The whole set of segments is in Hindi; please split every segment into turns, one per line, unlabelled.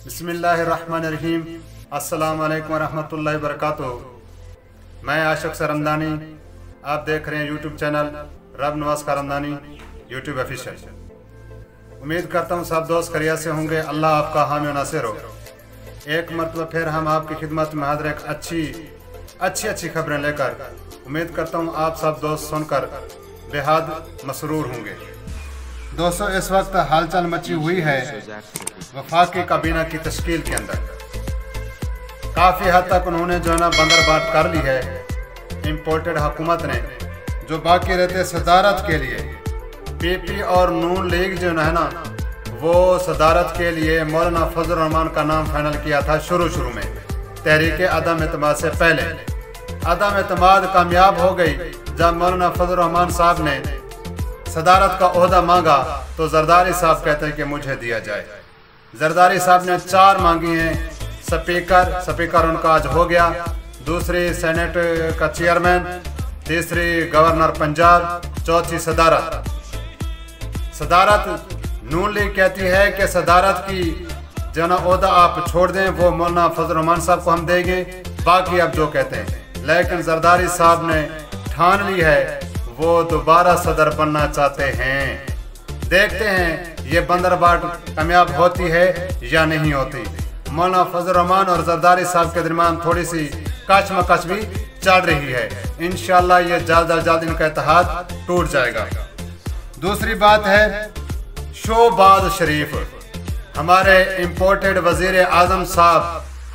बिस्मिल्लाहिर्रहमानिर्रहीम। अस्सलाम वालेकुम वरहमतुल्लाहि वबरकातुहू। मैं आशिक सरमदानी, आप देख रहे हैं यूट्यूब चैनल रब नवाज खारमदानी यूट्यूब ऑफिशियल। उम्मीद करता हूँ सब दोस्त खैरियत से होंगे। अल्लाह आपका हामी नासिर हो। एक मरतबा फिर हम आपकी खिदमत में हाजिर एक अच्छी खबरें लेकर उम्मीद करता हूँ आप सब दोस्त सुनकर बेहद मसरूर होंगे। दोस्तों, इस वक्त हालचाल मची हुई है वफाकी काबीना की तश्कील के अंदर। काफ़ी हद तक उन्होंने जो है ना बंदरबाट कर ली है इम्पोर्टेड हुकूमत ने। जो बाकी रहते सदारत के लिए पीपी और नून लीग जो है ना, वो सदारत के लिए मौलाना फजल रहमान का नाम फाइनल किया था शुरू में तहरीक अदम एतमाद से पहले। अदम एतमाद कामयाब हो गई जब मौलाना फजल रहमान साहब ने सदारत का ओहदा मांगा तो जरदारी साहब कहते हैं कि मुझे दिया जाए। जरदारी साहब ने 4 मांगी हैं। स्पीकर उनका आज हो गया, दूसरी सेनेट का चेयरमैन, तीसरी गवर्नर पंजाब, चौथी सदारत। नून लीग कहती है कि सदारत की जो ना ओहदा आप छोड़ दें, वो मौलाना फजल रहमान साहब को हम देंगे, बाकी आप जो कहते हैं। लेकिन जरदारी साहब ने ठान ली है वो दोबारा सदर बनना चाहते हैं। देखते हैं ये बंदरबाट कामयाब होती है या नहीं होती। मौलाना फजल रहमान और जरदारी साहब के दरमियान थोड़ी सी कशमकश भी चल रही है। इंशाल्लाह ये जल्द अज जल्द इनका इत्तेहाद टूट जाएगा। दूसरी बात है शहबाज शरीफ, हमारे इम्पोर्टेड वजीर आजम साहब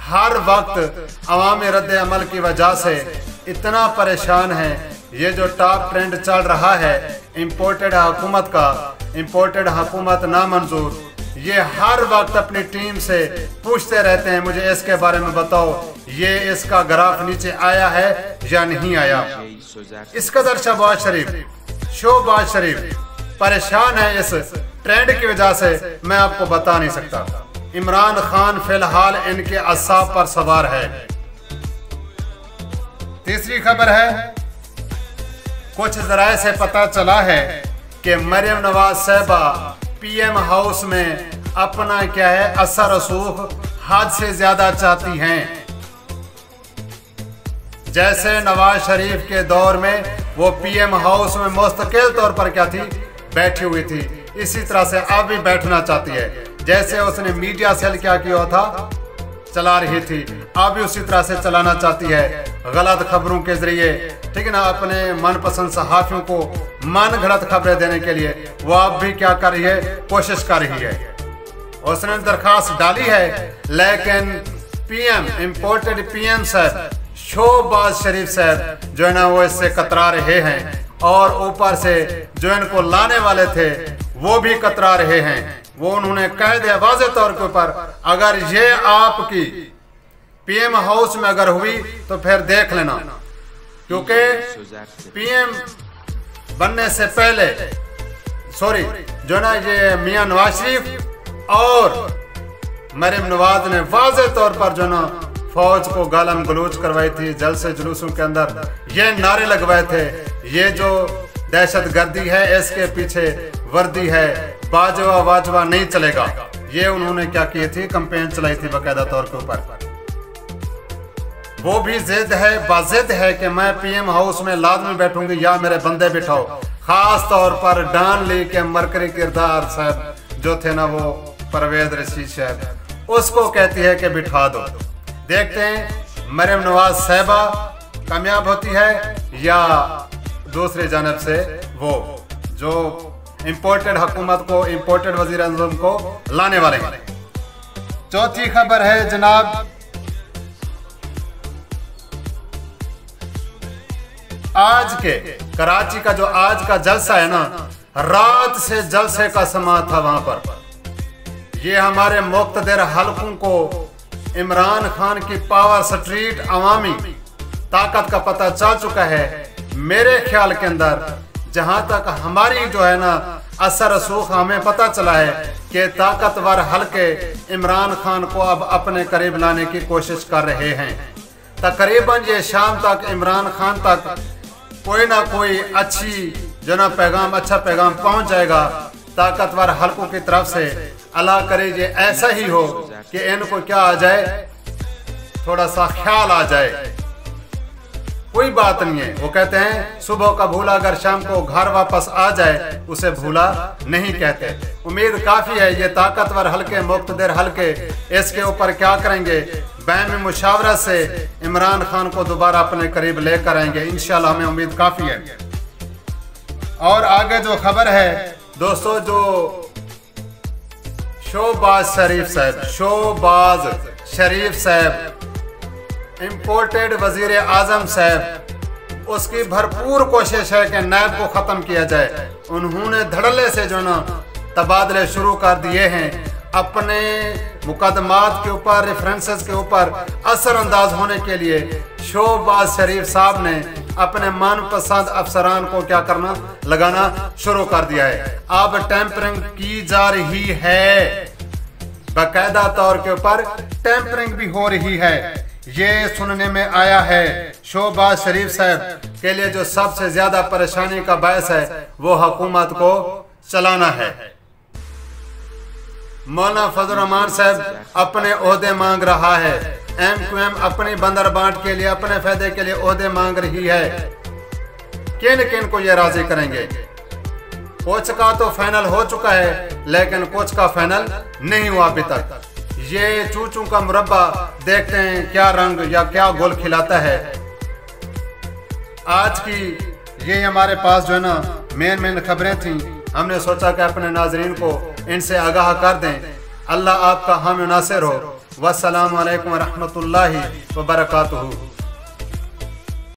हर वक्त अवामी रद्द अमल की वजह से इतना परेशान है। ये जो टॉप ट्रेंड चल रहा है इम्पोर्टेड हुकूमत का, इम्पोर्टेड हुकूमत नामंजूर, ये हर वक्त अपनी टीम से पूछते रहते हैं मुझे इसके बारे में बताओ, ये इसका ग्राफ नीचे आया है या नहीं आया। इस कदर शहबाज शरीफ परेशान है इस ट्रेंड की वजह से, मैं आपको बता नहीं सकता। इमरान खान फिलहाल इनके असाब पर सवार है। तीसरी खबर है, कुछ जराए से पता चला है कि मरियम नवाज साहिबा पीएम हाउस में अपना क्या है असर रसूख हद से ज्यादा चाहती हैं। जैसे नवाज शरीफ के दौर में वो पीएम हाउस में मुस्तकिल तौर पर क्या थी, बैठी हुई थी, इसी तरह से अब भी बैठना चाहती है। जैसे उसने मीडिया सेल क्या किया था, चला रही थी, अब भी उसी तरह से चलाना चाहती है गलत खबरों के जरिए, ठीक है ना, अपने मनपसंद सहाफियों को मन घड़त खबरें देने के लिए वो अब भी क्या कर रही है, कोशिश कर रही है। उसने दरखास्त डाली है, लेकिन पीएम इम्पोर्टेड पीएम साहब शहबाज शरीफ साहब जो है ना वो इससे कतरा रहे हैं, और ऊपर से जो इनको लाने वाले थे वो भी कतरा रहे हैं। वो उन्होंने कह दिया वाज़े तौर के ऊपर, अगर ये आपकी पीएम हाउस में अगर हुई तो फिर देख लेना, क्योंकि पीएम बनने से पहले जो ना ये मियां नवाज शरीफ और मरियम नवाज ने वाज़े तौर पर जो ना फौज को गालम गलूच करवाई थी, जलसे जुलूसों के अंदर ये नारे लगवाए थे, ये जो दहशतगर्दी है इसके पीछे वर्दी है, बाजवा वाजवा नहीं चलेगा। ये उन्होंने क्या की थी, कैंपेन चलाई थी बाकायदा तौर के ऊपर। वो भी बाजिद है कि मैं पीएम हाउस में लाजमी बैठूंगी या मेरे बंदे बिठाओ। खास तौर पर डॉन लीग के मरकरी किरदार साहब जो थे ना, वो परवेज रशीद साहब, उसको कहती है कि बिठा दो। देखते हैं मरियम नवाज साहिबा कामयाब होती है या दूसरी जानब से वो जो इम्पोर्टेड हुकूमत को, इम्पोर्टेड वजीर आज़म को लाने वाले हैं। चौथी खबर है जनाब, आज के कराची का जो आज का जलसा है ना, रात से जलसे का समा था वहां पर। ये हमारे मुख्तदिर हलकों को इमरान खान की पावर स्ट्रीट अवामी ताकत का पता चल चुका है। मेरे ख्याल के अंदर जहां तक हमारी जो है ना असर रसूख हमें पता चला है कि ताकतवर हलके इमरान खान को अब अपने करीब लाने की कोशिश कर रहे हैं। तकरीबन ये शाम तक इमरान खान तक कोई ना कोई अच्छा पैगाम पहुंच जाएगा ताकतवर हलकों की तरफ से। अल्लाह करे ये ऐसा ही हो कि इनको क्या आ जाए, थोड़ा सा ख्याल आ जाए। कोई बात नहीं है, वो कहते हैं सुबह का भूला अगर शाम को घर वापस आ जाए उसे भूला नहीं कहते। उम्मीद काफी है ये ताकतवर हल्के मुक्तदिर हल्के इसके ऊपर क्या करेंगे, बैन मुशावरा से इमरान खान को दोबारा अपने करीब लेकर आएंगे इंशाल्लाह, हमें उम्मीद काफी है। और आगे जो खबर है दोस्तों, जो शहबाज शरीफ साहब इम्पोर्टेड वजीर आजम साहब, उसकी भरपूर कोशिश है कि नैब को ख़त्म किया जाए। उन्होंने धड़ल्ले से जो ना तबादले शुरू कर दिए हैं, अपने मुकदमात के ऊपर, रेफरेंसेस के ऊपर असरअंदाज होने के लिए शहबाज शरीफ साहब ने अपने मनपसंद अफसरान को क्या करना, लगाना शुरू कर दिया है। अब टेम्परिंग की जा रही है, बाकायदा तौर के ऊपर टेम्परिंग भी हो रही है। ये सुनने में आया है शहबाज शरीफ साहब के लिए जो सबसे ज्यादा परेशानी का बायस है वो हुकूमत को चलाना है। मौलाना फजल रहमान साहब अपने ओहदे मांग रहा है, MQM अपनी बंदर बांट के लिए, अपने फायदे के लिए ओहदे मांग रही है। किन किन को ये राजी करेंगे? कोच का तो फाइनल हो चुका है लेकिन कोच का फाइनल नहीं हुआ अभी तक। ये चूचू का मुरब्बा देखते हैं क्या रंग या क्या गोल खिलाता है। आज की ये हमारे पास जो है ना मेन खबरें थी, हमने सोचा कि अपने नाजरीन को इनसे आगाह कर दें। अल्लाह आपका हामी नासिर हो। वस्सलामु अलैकुम रहमतुल्लाहि व बरकातुहू।